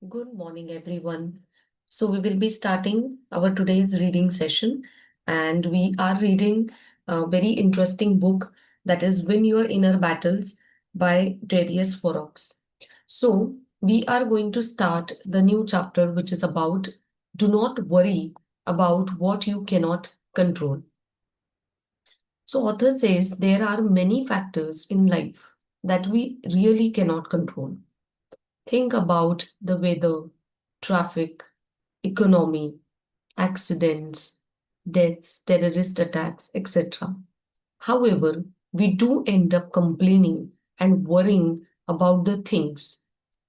Good morning, everyone. So, we will be starting our today's reading session, and we are reading a very interesting book that is Win Your Inner Battles by Darius Forox. So, we are going to start the new chapter, which is about do not worry about what you cannot control. So, author says there are many factors in life that we really cannot control. Think about the weather, traffic, economy, accidents, deaths, terrorist attacks, etc. However, we do end up complaining and worrying about the things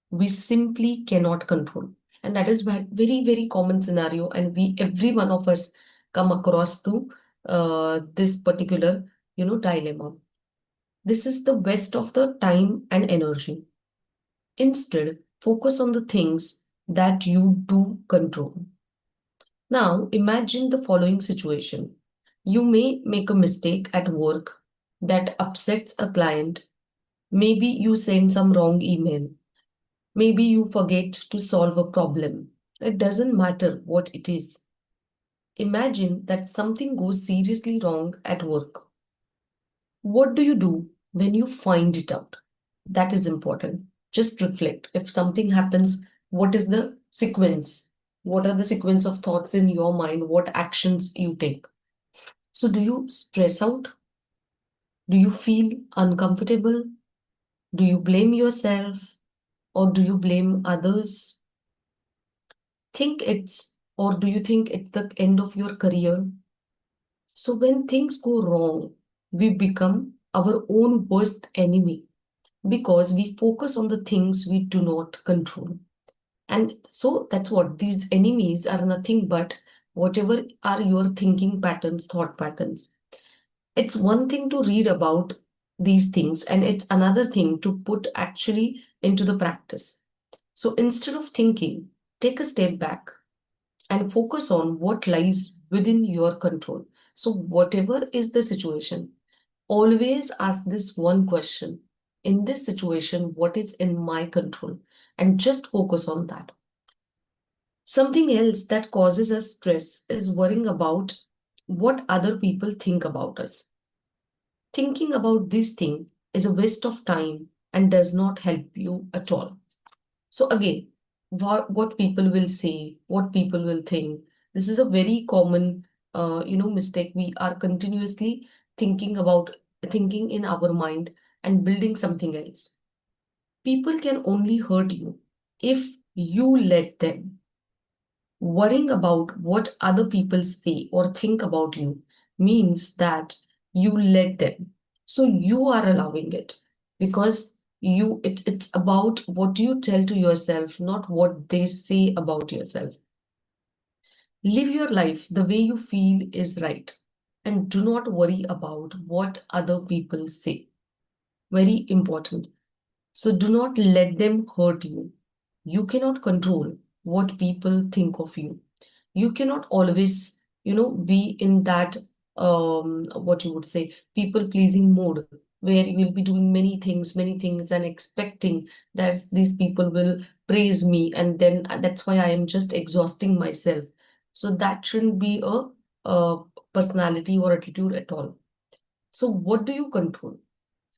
we simply cannot control. And that is very, very common scenario. And every one of us come across to this particular, dilemma. This is the waste of the time and energy. Instead, focus on the things that you do control. Now, imagine the following situation. You may make a mistake at work that upsets a client. Maybe you send some wrong email. Maybe you forget to solve a problem. It doesn't matter what it is. Imagine that something goes seriously wrong at work. What do you do when you find it out? That is important. Just reflect. If something happens, what is the sequence? What are the sequence of thoughts in your mind? What actions you take? So, do you stress out? Do you feel uncomfortable? Do you blame yourself or do you blame others? Do you think it's the end of your career? So, when things go wrong, we become our own worst enemy because we focus on the things we do not control. And so that's what these enemies are nothing but whatever are your thinking patterns, thought patterns. It's one thing to read about these things, and it's another thing to put actually into the practice. So instead of thinking, take a step back and focus on what lies within your control. So, whatever is the situation, always ask this one question. In this situation, what is in my control? And just focus on that. Something else that causes us stress is worrying about what other people think about us. Thinking about this thing is a waste of time and does not help you at all. So again, what people will say, what people will think, this is a very common, mistake. We are continuously thinking in our mind and building something else. People can only hurt you if you let them. Worrying about what other people say or think about you means that you let them. So you are allowing it because it's about what you tell to yourself, not what they say about yourself. Live your life the way you feel is right and do not worry about what other people say. Very important. So do not let them hurt you. You cannot control what people think of you. You cannot always, be in that, what you would say, people pleasing mode where you will be doing many things and expecting that these people will praise me. And then that's why I am just exhausting myself. So that shouldn't be a personality or attitude at all. So what do you control?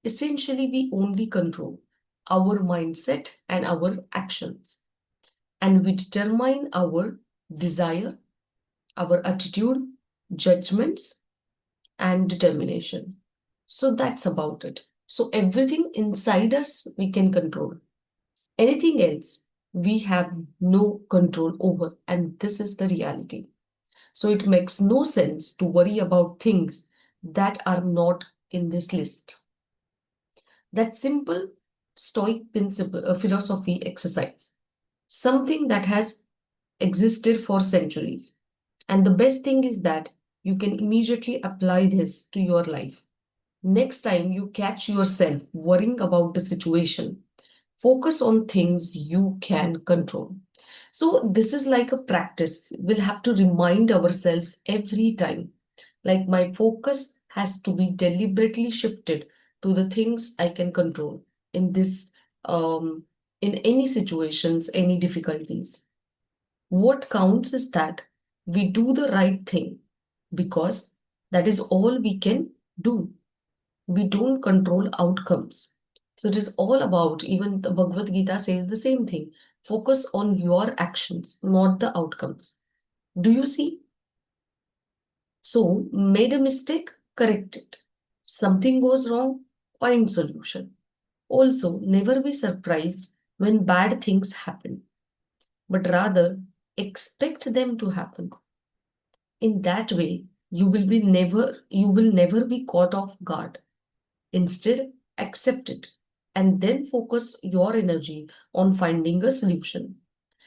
Essentially, we only control our mindset and our actions, and we determine our desire, our attitude, judgments, and determination. So that's about it. So everything inside us we can control. Anything else we have no control over, and this is the reality. So it makes no sense to worry about things that are not in this list. That simple Stoic principle, philosophy exercise, something that has existed for centuries. And the best thing is that you can immediately apply this to your life. Next time you catch yourself worrying about the situation, focus on things you can control. So, this is like a practice. We'll have to remind ourselves every time. Like, my focus has to be deliberately shifted to the things I can control in this in any situations, any difficulties. What counts is that we do the right thing because that is all we can do. We don't control outcomes. So it is all about, even the Bhagavad Gita says the same thing. Focus on your actions, not the outcomes. Do you see? So, made a mistake, correct it. Something goes wrong, find solution. Also, never be surprised when bad things happen, but rather expect them to happen. In that way, you will never be caught off guard. Instead, accept it and then focus your energy on finding a solution.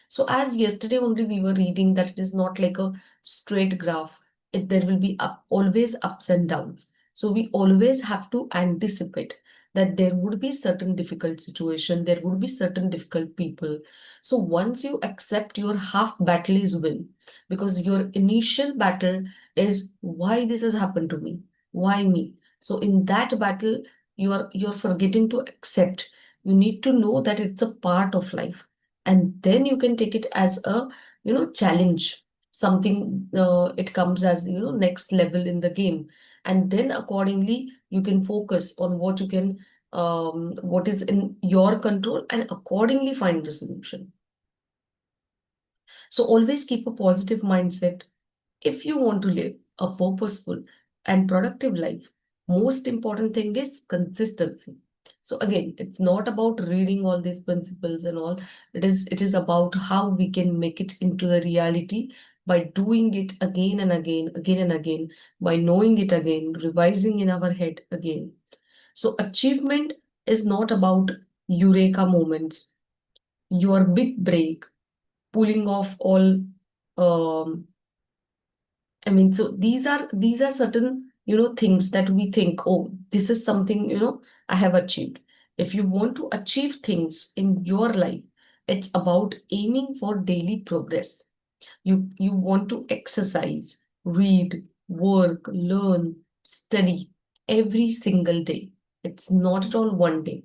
So as yesterday only we were reading that it is not like a straight graph. There will be always ups and downs. So we always have to anticipate that there would be certain difficult situation, there would be certain difficult people. So once you accept your half battle is win, because your initial battle is why this has happened to me, why me. So in that battle, you're forgetting to accept. You need to know that it's a part of life, and then you can take it as a challenge, something, it comes as next level in the game, and then accordingly you can focus on what you can, what is in your control, and accordingly find the solution. So always keep a positive mindset if you want to live a purposeful and productive life. Most important thing is consistency. So again, it's not about reading all these principles and all. It is about how we can make it into the reality by doing it again and again, again and again, by knowing it again, revising in our head again. So achievement is not about eureka moments, your big break, pulling off all, um, I mean, so these are certain, things that we think, oh, this is something, I have achieved. If you want to achieve things in your life, it's about aiming for daily progress. You want to exercise, read, work, learn, study every single day. It's not at all one day.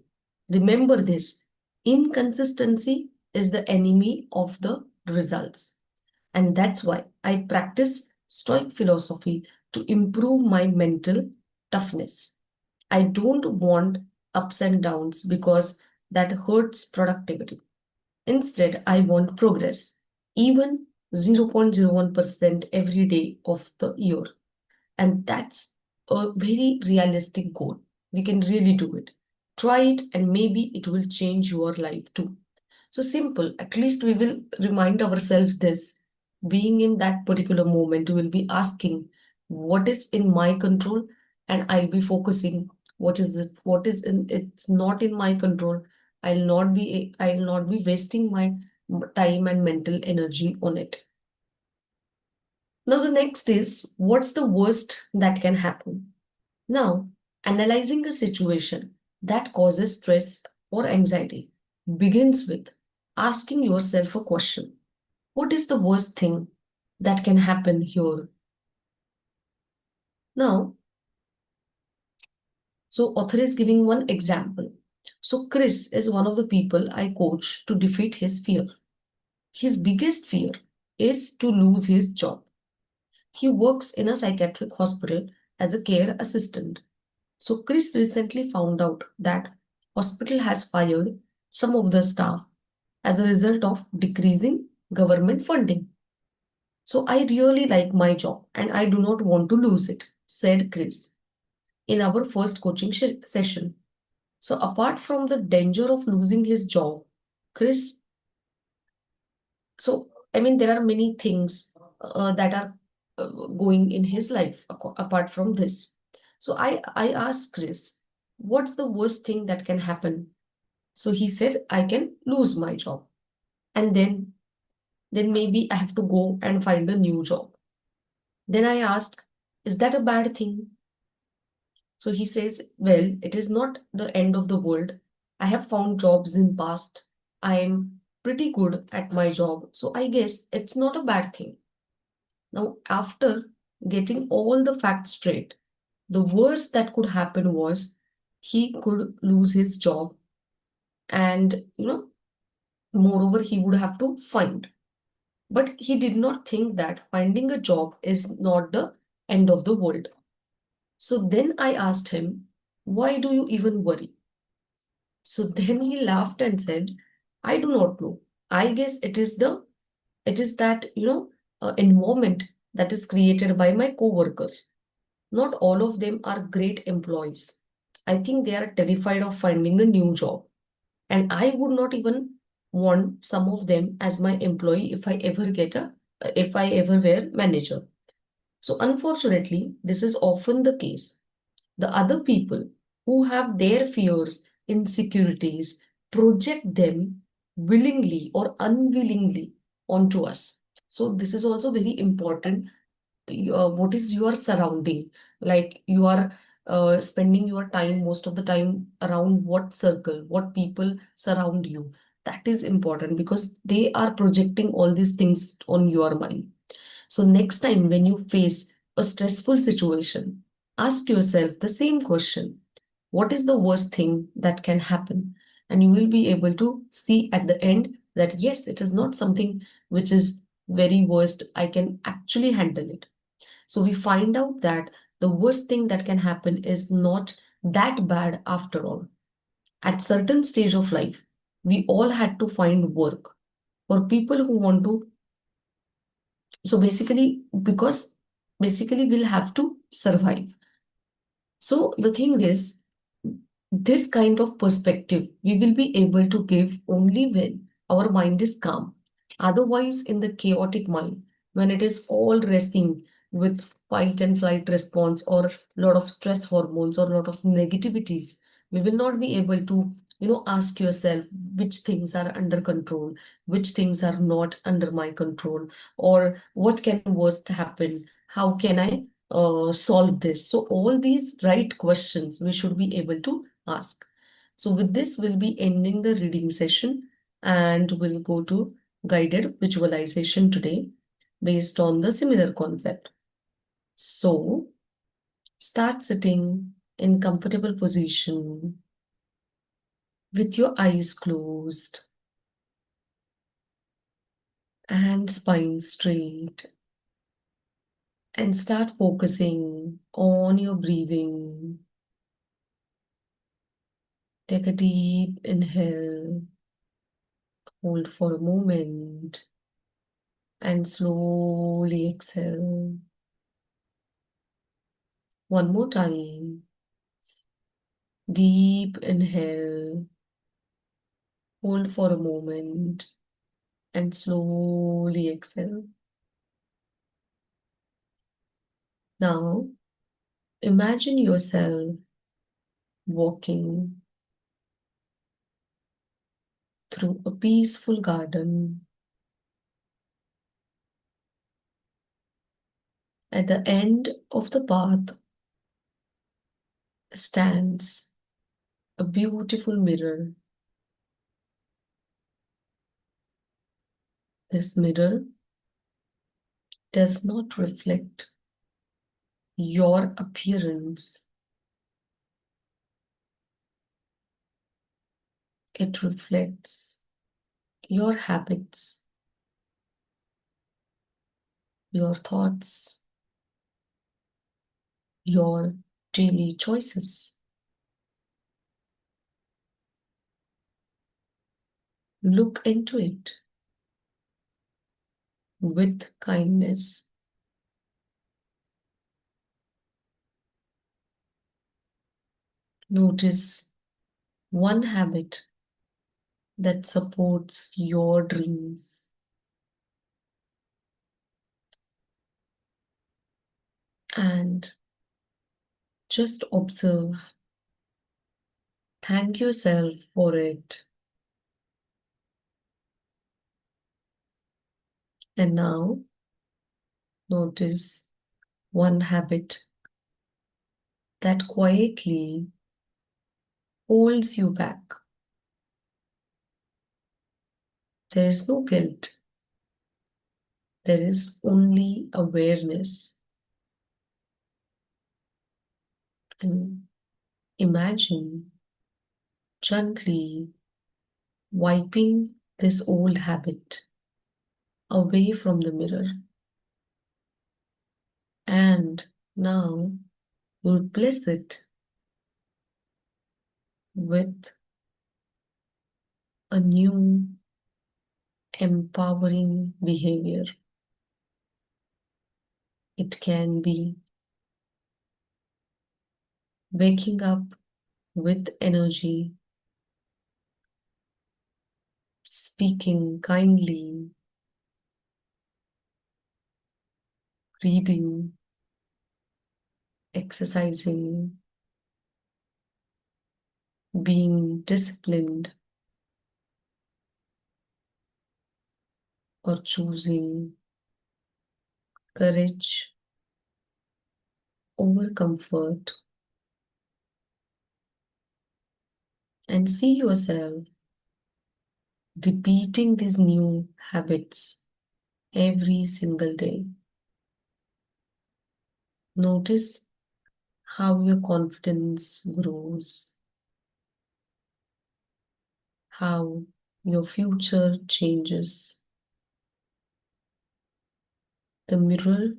Remember this, inconsistency is the enemy of the results. And that's why I practice Stoic philosophy to improve my mental toughness. I don't want ups and downs because that hurts productivity. Instead, I want progress, even 0.01% every day of the year. And that's a very realistic goal. We can really do it. Try it, and maybe it will change your life too. So simple, at least we will remind ourselves this. Being in that particular moment, we will be asking, what is in my control? And I'll be focusing, what is it, what is in, it's not in my control. I'll not be wasting my time and mental energy on it. Now the next is, what's the worst that can happen? Now, analyzing a situation that causes stress or anxiety begins with asking yourself a question. What is the worst thing that can happen here? Now, so author is giving one example. So Chris is one of the people I coach to defeat his fear. His biggest fear is to lose his job. He works in a psychiatric hospital as a care assistant. So Chris recently found out that hospital has fired some of the staff as a result of decreasing government funding. So I really like my job and I do not want to lose it, said Chris in our first coaching session. So apart from the danger of losing his job, Chris, so I mean, there are many things that are going in his life apart from this. So I asked Chris, what's the worst thing that can happen? So he said, I can lose my job. And then maybe I have to go and find a new job. Then I asked, is that a bad thing? So he says, well, it is not the end of the world. I have found jobs in past. I am pretty good at my job. So I guess it's not a bad thing. Now, after getting all the facts straight, the worst that could happen was he could lose his job, and Moreover, he would have to find. But he did not think that finding a job is not the end of the world. So then I asked him, why do you even worry? So then he laughed and said, I do not know. I guess it is that, environment that is created by my co-workers. Not all of them are great employees. I think they are terrified of finding a new job. And I would not even want some of them as my employee if I ever were manager. So unfortunately, this is often the case. The other people who have their fears, insecurities, project them willingly or unwillingly onto us. So this is also very important. What is your surrounding? Like you are spending your time most of the time around what circle, what people surround you. That is important because they are projecting all these things on your mind. So next time when you face a stressful situation, ask yourself the same question. What is the worst thing that can happen? And you will be able to see at the end that yes, it is not something which is very worst. I can actually handle it. So we find out that the worst thing that can happen is not that bad after all. At certain stage of life, we all had to find work. For people who want to, so basically, because basically we'll have to survive. So the thing is, this kind of perspective we will be able to give only when our mind is calm. Otherwise, in the chaotic mind, when it is all racing with fight and flight response or a lot of stress hormones or a lot of negativities, we will not be able to, ask yourself which things are under control, which things are not under my control, or what can worst happen, how can I solve this. So all these right questions we should be able to ask. So with this, we'll be ending the reading session and we'll go to guided visualization today based on the similar concept. So start sitting in comfortable position with your eyes closed and spine straight, and start focusing on your breathing. Take a deep inhale, hold for a moment, and slowly exhale. One more time. Deep inhale, hold for a moment, and slowly exhale. Now, imagine yourself walking through a peaceful garden. At the end of the path stands a beautiful mirror. This mirror does not reflect your appearance, it reflects your habits, your thoughts, your daily choices. Look into it with kindness. Notice one habit that supports your dreams and just observe. Thank yourself for it. And now notice one habit that quietly holds you back. There is no guilt, there is only awareness. And imagine gently wiping this old habit away from the mirror, and now you replace it with a new empowering behavior. It can be waking up with energy, speaking kindly, reading, exercising, being disciplined, or choosing courage over comfort. And see yourself repeating these new habits every single day. Notice how your confidence grows, how your future changes. The mirror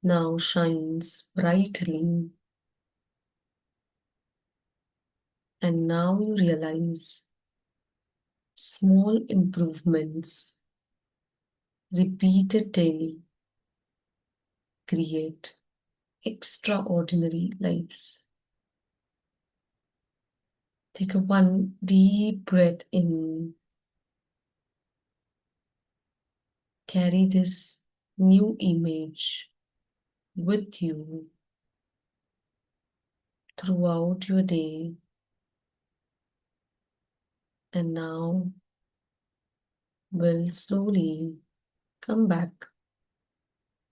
now shines brightly, and now you realize small improvements repeated daily create extraordinary lives. Take a one deep breath in. Carry this new image with you throughout your day. And now we'll slowly come back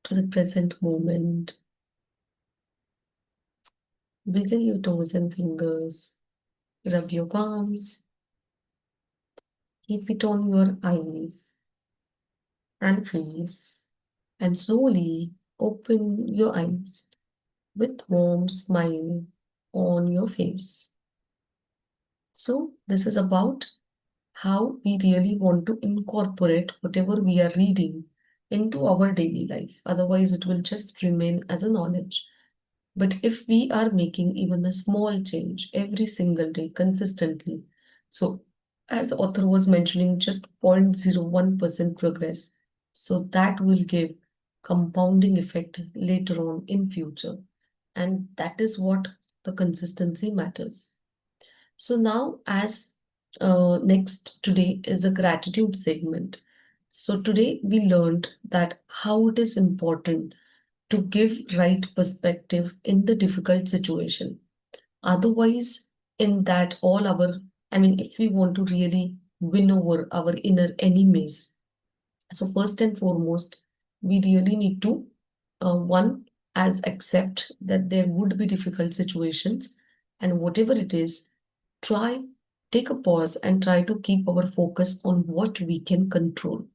to the present moment. Wiggle your toes and fingers. Rub your palms. Keep it on your eyes and face. And slowly open your eyes with warm smile on your face. So this is about how we really want to incorporate whatever we are reading into our daily life. Otherwise, it will just remain as a knowledge. But if we are making even a small change every single day consistently, so as author was mentioning, just 0.01% progress, so that will give compounding effect later on in future. And that is what the consistency matters. So now, as next today is a gratitude segment. So today we learned that how it is important to give right perspective in the difficult situation. Otherwise, in that all our, I mean, if we want to really win over our inner enemies, so first and foremost, we really need to one as accept that there would be difficult situations, and whatever it is, try take a pause and try to keep our focus on what we can control.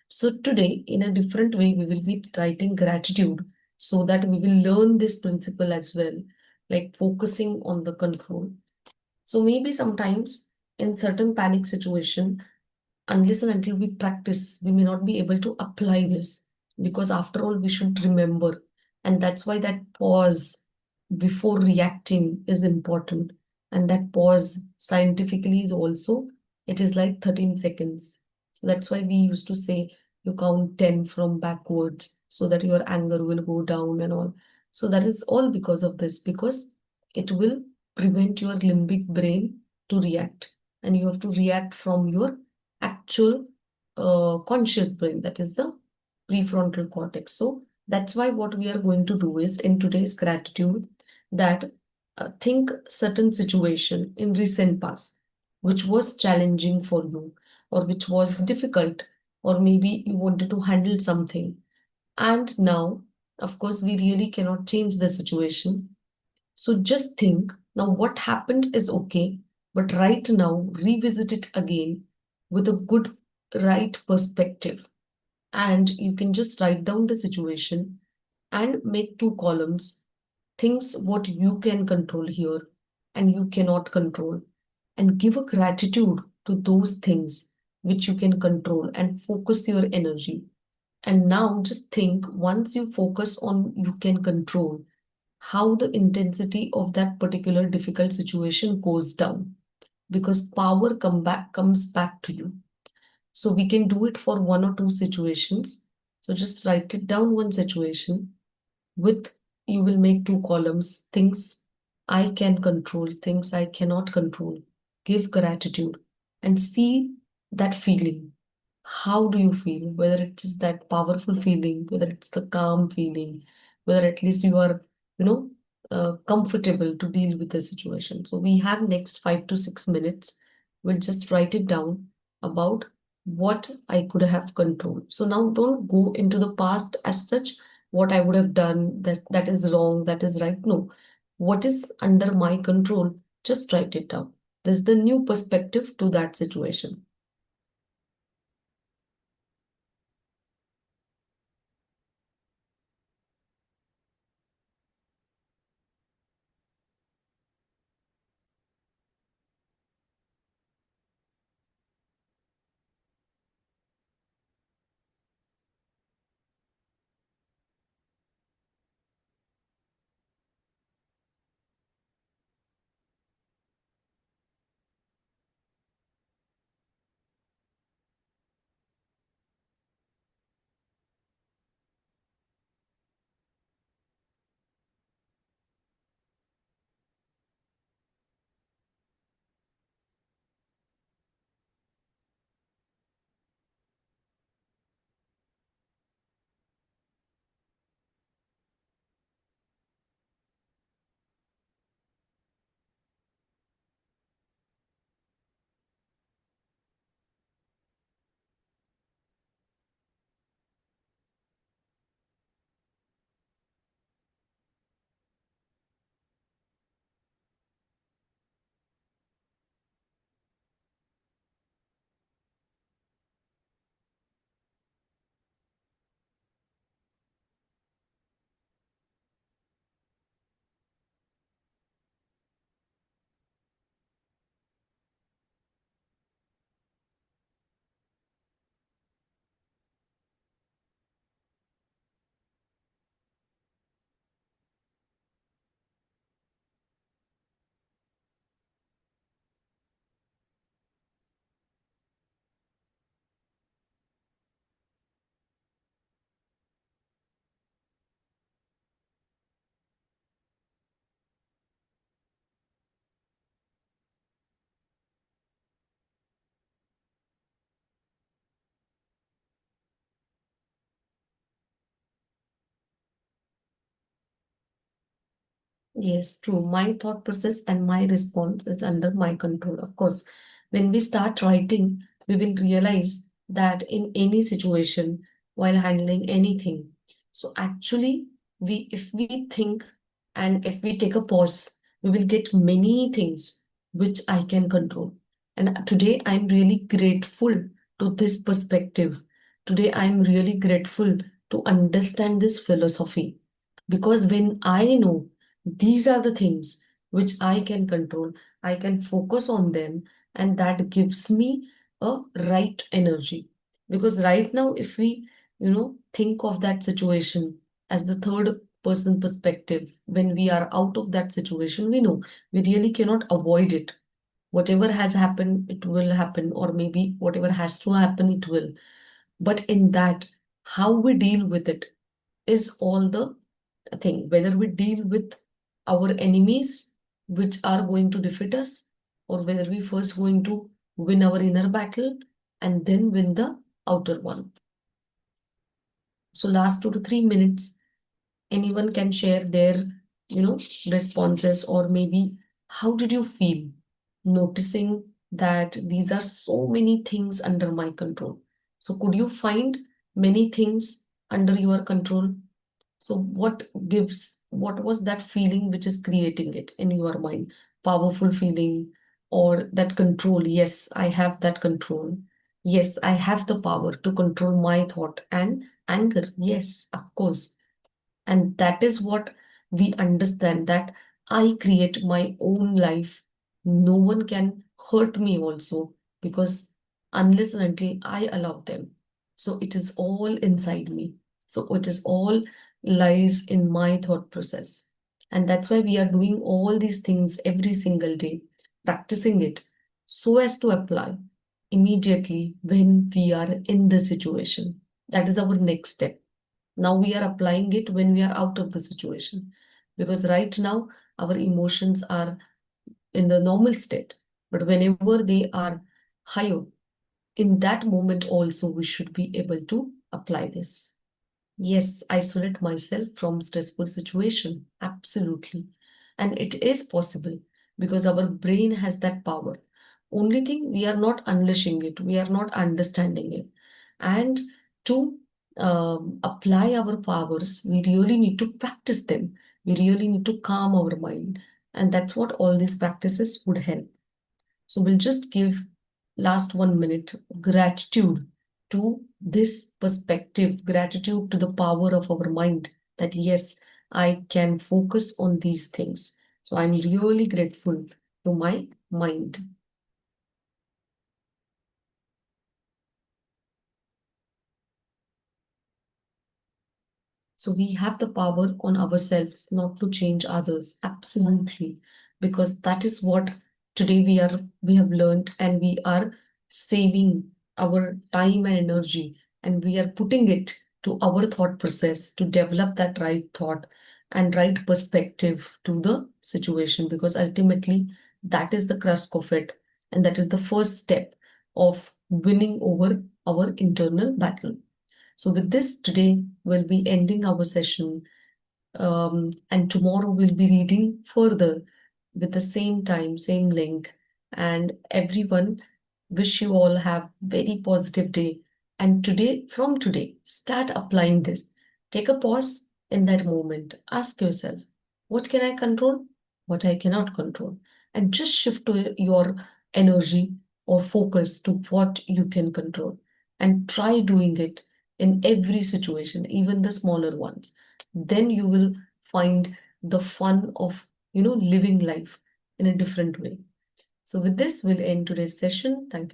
So today, in a different way, we will be writing gratitude so that we will learn this principle as well, like focusing on the control. So maybe sometimes in certain panic situation, unless and until we practice, we may not be able to apply this, because after all, we should remember. And that's why that pause before reacting is important. And that pause scientifically is also, it is like 13 seconds. So that's why we used to say you count 10 from backwards so that your anger will go down and all. So that is all because of this, because it will prevent your limbic brain to react. And you have to react from your actual conscious brain, that is the prefrontal cortex. So that's why what we are going to do is in today's gratitude that think certain situation in recent past which was challenging for you, or which was difficult, or maybe you wanted to handle something, and now of course we really cannot change the situation. So just think now what happened is okay, but right now revisit it again with a good, right perspective. And you can just write down the situation and make two columns, things what you can control here and you cannot control, and give a gratitude to those things which you can control and focus your energy. And now just think, once you focus on you can control, how the intensity of that particular difficult situation goes down, because power comes back to you. So we can do it for one or two situations. So just write it down, one situation with, you will make two columns: things I can control, things I cannot control. Give gratitude and see that feeling. How do you feel? Whether it is that powerful feeling, whether it's the calm feeling, whether at least you are, you know, comfortable to deal with the situation. So we have next 5 to 6 minutes. We'll just write it down about what I could have controlled. So now don't go into the past as such, what I would have done, that is wrong, that is right. No. What is under my control? Just write it down. There's the new perspective to that situation. Yes, true. My thought process and my response is under my control. Of course, when we start writing, we will realize that in any situation, while handling anything, so actually, if we think and if we take a pause, we will get many things which I can control. And today, I'm really grateful to this perspective. Today, I'm really grateful to understand this philosophy, because when I know these are the things which I can control, I can focus on them, and that gives me a right energy. Because right now, if we, think of that situation as the third person perspective, when we are out of that situation, we know we really cannot avoid it. Whatever has happened, it will happen, or maybe whatever has to happen, it will. But in that, how we deal with it is all the thing. Whether we deal with our enemies, which are going to defeat us, or whether we first going to win our inner battle and then win the outer one. So last 2 to 3 minutes, anyone can share their, responses, or maybe how did you feel noticing that these are so many things under my control. So could you find many things under your control? So what was that feeling which is creating it in your mind? Powerful feeling or that control? Yes, I have that control. Yes, I have the power to control my thought. And anger. Yes, of course. And that is what we understand, that I create my own life. No one can hurt me also, because unless and until I allow them. So it is all inside me. So it is all lies in my thought process. And that's why we are doing all these things every single day, practicing it so as to apply immediately when we are in the situation. That is our next step. Now we are applying it when we are out of the situation. Because right now, our emotions are in the normal state. But whenever they are higher, in that moment also, we should be able to apply this. Yes, isolate myself from stressful situation. Absolutely. And it is possible because our brain has that power. Only thing we are not unleashing it, we are not understanding it. And to apply our powers, we really need to practice them. We really need to calm our mind. And that's what all these practices would help. So we'll just give last 1 minute gratitude to this perspective, gratitude to the power of our mind that yes, I can focus on these things. So I'm really grateful to my mind. So we have the power on ourselves not to change others. Absolutely. Because that is what today we have learned, and we are saving our time and energy, and we are putting it to our thought process to develop that right thought and right perspective to the situation, because ultimately that is the crux of it, and that is the first step of winning over our internal battle. So, with this, today we'll be ending our session, and tomorrow we'll be reading further with the same time, same link. And everyone, wish you all have very positive day. And today, from today, start applying this. Take a pause in that moment. Ask yourself, what can I control? What I cannot control? And just shift to your energy or focus to what you can control. And try doing it in every situation, even the smaller ones. Then you will find the fun of living life in a different way. So with this, we'll end today's session. Thank you.